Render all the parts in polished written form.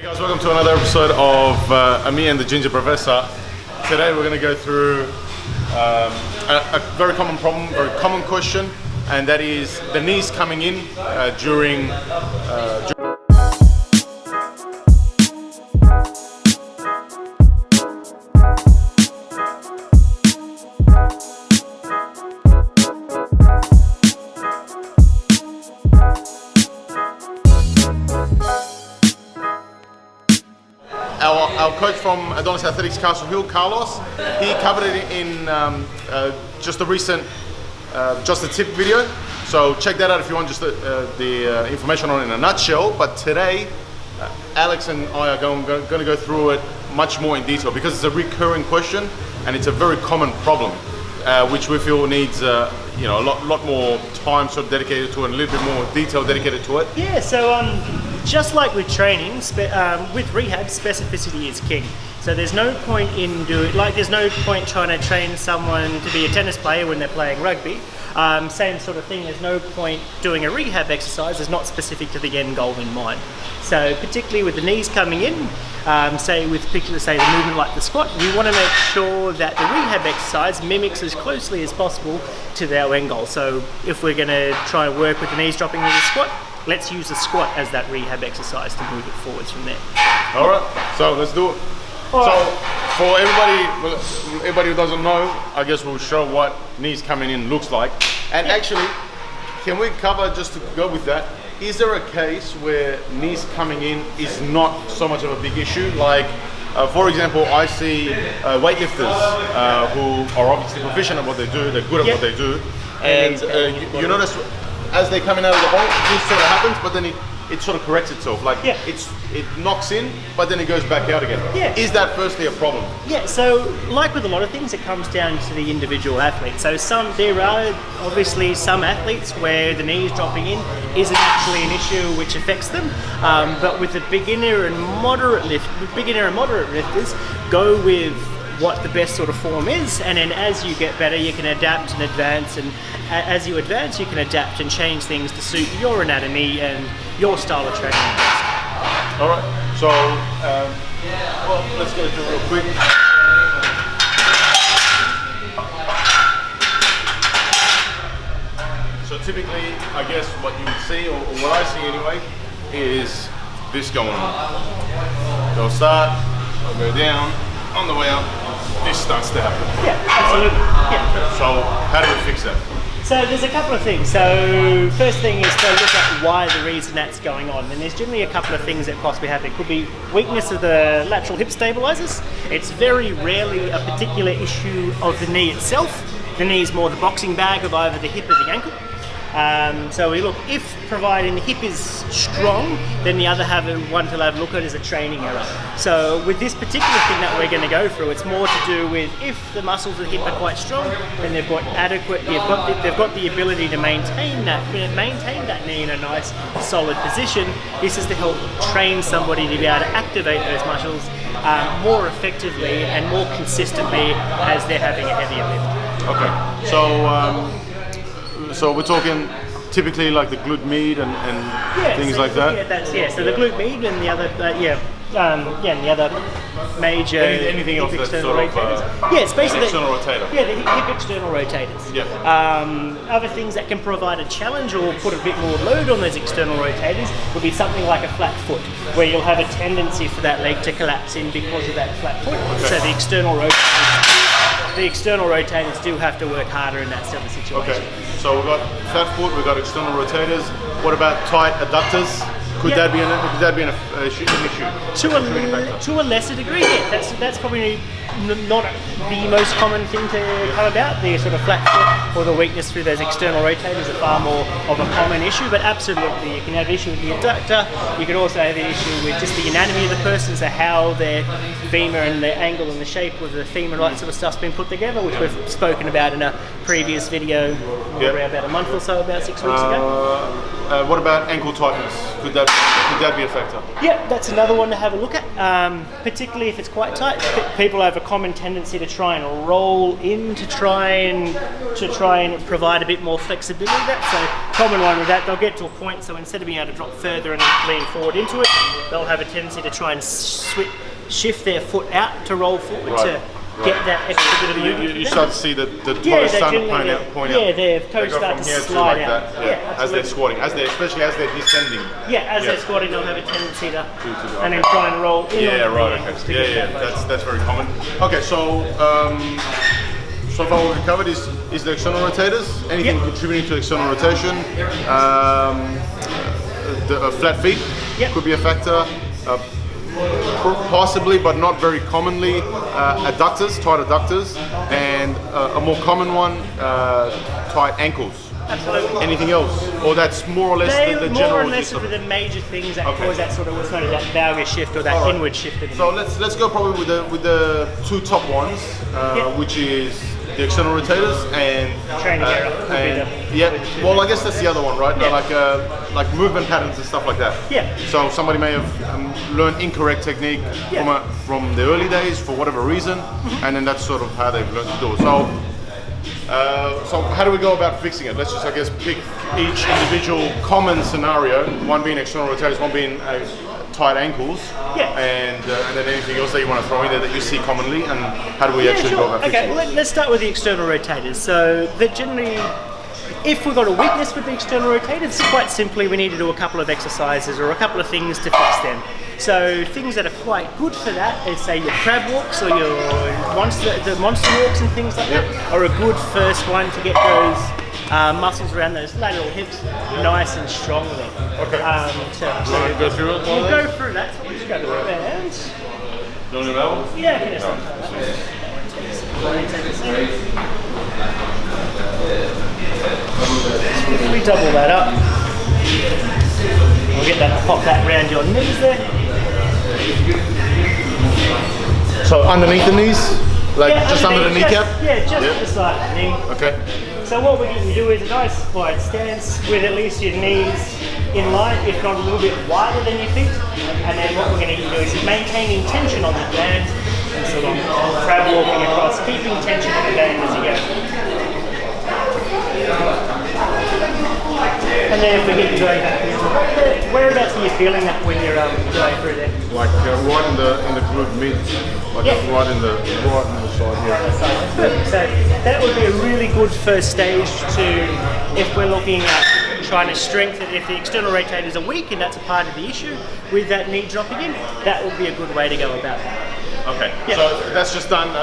Guys, welcome to another episode of Amir and the Ginger Brofessor. Today we're going to go through a very common problem, very common question, and that is the knees coming in during Our coach from Adonis Athletics, Castle Hill, Carlos, he covered it in just a recent Just a Tip video. So check that out if you want just the information on it in a nutshell. But today, Alex and I are going to go through it much more in detail because it's a recurring question and it's a very common problem, which we feel needs a lot more time sort of dedicated to it and a little bit more detail dedicated to it. Yeah, so just like with training, with rehab, specificity is king. So there's no point there's no point trying to train someone to be a tennis player when they're playing rugby. Same sort of thing, there's no point doing a rehab exercise that's not specific to the end goal in mind. So particularly with the knees coming in, say the movement like the squat, we want to make sure that the rehab exercise mimics as closely as possible to our end goal. So if we're going to try and work with the knees dropping into the squat, let's use the squat as that rehab exercise to move it forwards from there. All right, so let's do it. So for everybody who doesn't know, I guess we'll show what knees coming in looks like. And actually, can we cover, just to go with that, is there a case where knees coming in is not so much of a big issue? Like, for example, I see weightlifters who are obviously proficient at what they do, they're good at what they do, and you notice as they're coming out of the hole, this sort of happens, but then it sort of corrects itself. Like it knocks in, but then it goes back out again. Yeah. Is that firstly a problem? Yeah, so like with a lot of things, it comes down to the individual athlete. So there are obviously some athletes where the knees dropping in isn't actually an issue which affects them. But with the beginner and moderate lifters, go with what the best sort of form is, and then as you get better you can adapt and advance, and as you advance you can adapt and change things to suit your anatomy and your style of training. Alright, so well, let's go through real quick. So typically, I guess what you would see, or what I see anyway, is this going on. They'll start, they'll go down, on the way up, this starts to happen. Yeah, absolutely. Yeah. So how do we fix that? So there's a couple of things. So first thing is to look at why the reason that's going on. And there's generally a couple of things that possibly happen. It could be weakness of the lateral hip stabilizers. It's very rarely a particular issue of the knee itself. The knee is more the boxing bag of either the hip or the ankle. So we look, if providing the hip is strong, then the other one to have a look at is a training error. So with this particular thing that we're going to go through, it's more to do with if the muscles of the hip are quite strong, then they've got the ability to maintain that knee in a nice solid position. This is to help train somebody to be able to activate those muscles more effectively and more consistently as they're having a heavier lift. Okay, so we're talking typically like the glute med and things like that. Yeah, so the glute med and the other and the other major anything else that's external sort of rotators. It's basically external rotator. Yeah, the hip external rotators. Yeah. Other things that can provide a challenge or put a bit more load on those external rotators would be something like a flat foot, where you'll have a tendency for that leg to collapse in because of that flat foot. Okay. So the external rotators do have to work harder in that sort of situation. Okay, so we've got flat foot, we've got external rotators. What about tight adductors? Could that be an issue? To a lesser degree, yeah. That's probably not the most common thing to come about. The sort of flat foot or the weakness through those external rotators are far more of a common issue, but absolutely you can have issue with the adductor. You can also have an issue with just the anatomy of the person, so how their femur and the angle and the shape of the femur and all that sort of stuff's been put together, which we've spoken about in a previous video about a month or so, about 6 weeks ago. What about ankle tightness? Could that Could that be a factor? Yeah, that's another one to have a look at, particularly if it's quite tight. People have a common tendency to try and roll in to try and provide a bit more flexibility. That's a common one with that. They'll get to a point, so instead of being able to drop further and lean forward into it, they'll have a tendency to try and shift their foot out to roll forward to get that extra bit of movement. You start to see the toes starting to point out. Yeah, their toes start to slide out. As they're squatting, especially as they're descending. Yeah, as they're squatting, they'll have a tendency to and then try and roll in. Yeah, right. Okay. Yeah. That's very common. Okay, so so far what we've covered is the external rotators. Anything contributing to external rotation. The flat feet could be a factor. Possibly, but not very commonly, adductors, tight adductors, and a more common one, tight ankles. Absolutely. Anything else? Or that's more or less the general? More or less of the major things that cause that sort of what's known as that Valgus shift or that inward shift. So let's go probably with the two top ones, which is the external rotators and training error. Well, I guess that's the other one, right? Yeah. Like movement patterns and stuff like that. Yeah. So somebody may have learned incorrect technique from the early days for whatever reason, and then that's sort of how they've learned to do it. So how do we go about fixing it? Let's just, I guess, pick each individual common scenario. One being external rotators, one being tight ankles, and then anything else that you want to throw in there that you see commonly, and how do we actually go about fixing it? Okay, let's start with the external rotators. So that generally, if we've got a weakness with the external rotators, quite simply we need to do a couple of exercises or a couple of things to fix them. So things that are quite good for that is, say, your crab walks or your monster walks and things like that are a good first one to get those muscles around those lateral hips nice and strongly. Okay. So go through it? We'll go through that. So we'll just go to the band. Do you want to know? Yeah, I can just we double that up. We'll get that, pop that around your knees there. So underneath the knees? Like just under the kneecap? Just beside the knee. Okay. So what we're going to do is a nice wide stance with at least your knees in line, if not a little bit wider than your feet. And then what we're going to do is maintaining tension on that band and sort of crab walking across, keeping tension on the band as you go. And then if we get you going back here, whereabouts are you feeling that when you're going through there? Like right in the glute mid, like right in the side here. So that would be a really good first stage to, if we're looking at trying to strengthen, if the external rotators are weak and that's a part of the issue with that knee dropping in, that would be a good way to go about that. Okay, so that's just done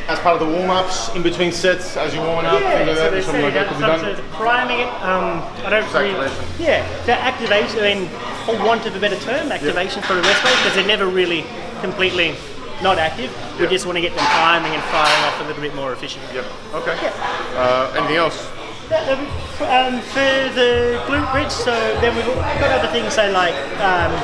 as part of the warm-ups, in between sets, as you're warming up, things like that, something like that could be done? Priming it, I don't really... So activation, I mean, for want of a better term, activation for the rest day, because they're never really completely not active. We just want to get them priming and firing off a little bit more efficiently. Okay. Anything else? For the glute bridge, so then we've got other things, so like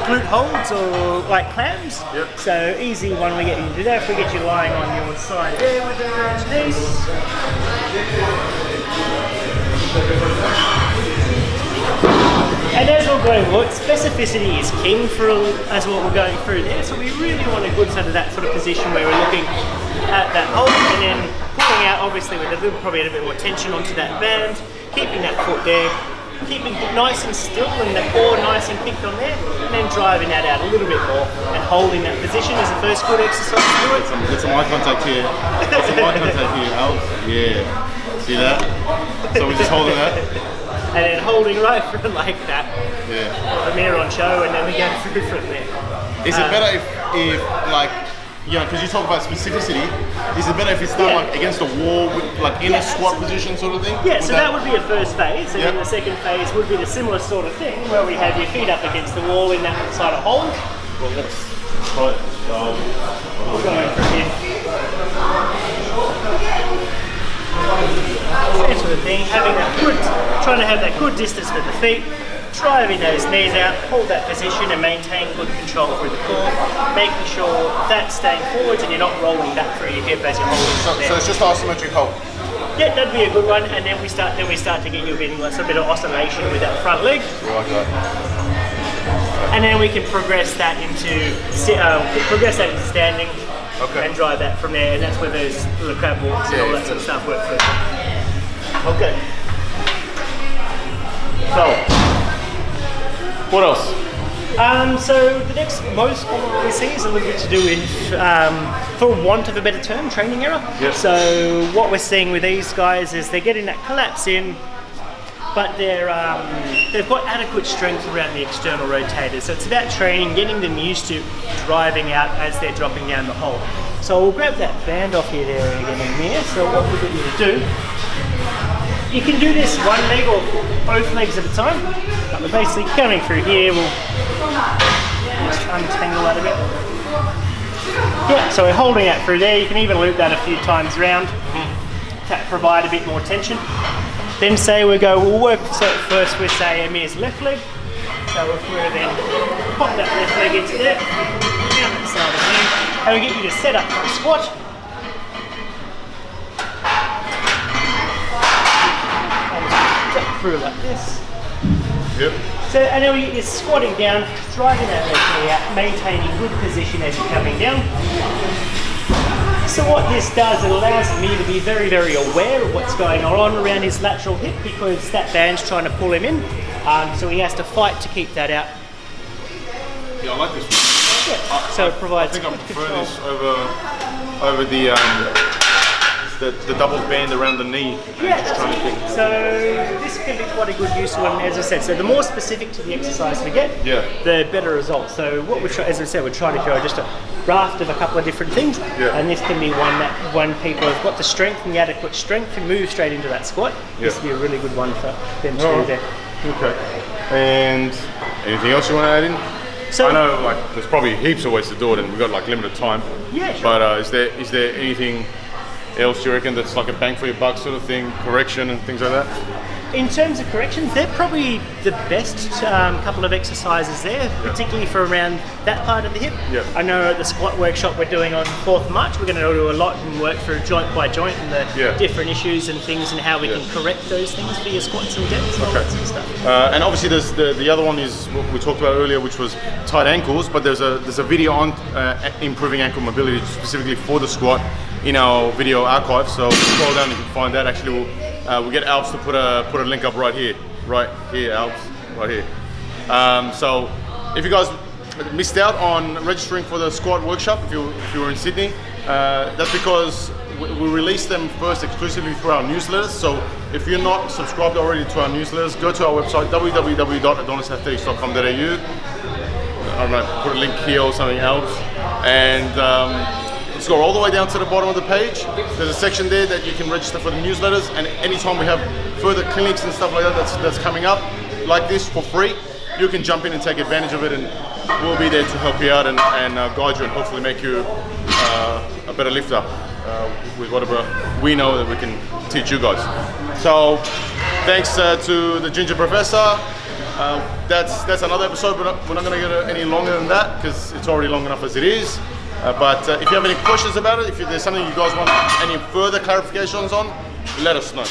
glute holds or like clams. So easy one we get you to do that. If we get you lying on your side there with the knees. And as we're going, specificity is king for as what we're going through there. So we really want a good sort of that sort of position where we're looking at that hold and then pulling out, obviously with probably a little bit more tension onto that band, keeping that foot there, keeping it nice and still and the core nice and kicked on there, and then driving that out a little bit more and holding that position is the first good exercise to do it. Get some eye contact here. Get some eye contact here, Al. Yeah. See that? So we're just holding that. And then holding right through like that. Amir on show, and then we go through from there. Is it better if like, because you talk about specificity, is it better if it's done like against a wall, with, like in a squat position sort of thing? So that would be a first phase, and then the second phase would be the similar sort of thing, where we have your feet up against the wall in that side of hold. Well, let's try it. We'll go in from here. Same sort of thing, trying to have that good distance with the feet, driving those knees out, hold that position and maintain good control through the core, making sure that's staying forwards and you're not rolling back through your hip as you're holding. So it's just asymmetric hold? Yeah, that'd be a good one, and then we start to get you a bit of oscillation with that front leg. Right. And then we can progress that into standing, and drive that from there. And that's where those little crab walks and all that sort of stuff work for. Okay. So, what else? So the next most common one we see is a little bit to do with, for want of a better term, training error. Yep. So what we're seeing with these guys is they're getting that collapse in, but they've got adequate strength around the external rotators. So it's about training, getting them used to driving out as they're dropping down the hole. So we'll grab that band off here there again in here. So what we're going to do, you can do this one leg or both legs at a time. But we're basically coming through here, we'll just untangle that a bit. Yeah, so we're holding that through there. You can even loop that a few times around to provide a bit more tension. Then we'll work, so first with say Amir's left leg. So if we're then pop that left leg into there, down that side of here, and we get you to set up for a squat. And drop through like this. Yep. So, and then we get you squatting down, driving that leg knee out, maintaining good position as you're coming down. So what this does, it allows me to be very, very aware of what's going on around his lateral hip because that band's trying to pull him in. So he has to fight to keep that out. Yeah, I like this one. Yeah. So it provides. I think I prefer this over the double band around the knee. Yeah, so this can be quite a good useful one, as I said. So the more specific to the exercise we get, the better results. So what we're as I said, we're trying to show just a raft of a couple of different things, and this can be one that when people have got the strength and the adequate strength to move straight into that squat. This would be a really good one for them to do there. Okay. And anything else you want to add in? So I know, like, there's probably heaps of ways to do it, and we've got like limited time. Yeah, sure. But is there anything else you reckon that's like a bang for your buck sort of thing, correction and things like that? In terms of corrections, they're probably the best couple of exercises there, particularly for around that part of the hip. I know at the squat workshop we're doing on 4th March, we're going to do a lot and work through joint by joint and the different issues and things and how we can correct those things for your squats and depths and all that sort of stuff. And obviously there's the other one is what we talked about earlier, which was tight ankles, but there's a video on improving ankle mobility specifically for the squat in our video archive, so scroll down, you can find that. Actually we'll get Alps to put a link up right here, Alps, right here. So if you guys missed out on registering for the squat workshop, if you were in Sydney, that's because we release them first exclusively through our newsletters. So if you're not subscribed already to our newsletters, go to our website www.adonisathletics.com.au. I don't know, put a link here or something else, and scroll all the way down to the bottom of the page. There's a section there that you can register for the newsletters, and anytime we have further clinics and stuff like that that's coming up like this for free, you can jump in and take advantage of it, and we'll be there to help you out and guide you and hopefully make you a better lifter with whatever we know that we can teach you guys. So thanks to the Ginger Brofessor. That's another episode, but we're not going to get any longer than that because it's already long enough as it is. But if you have any questions about it, if there's something you guys want any further clarifications on, let us know.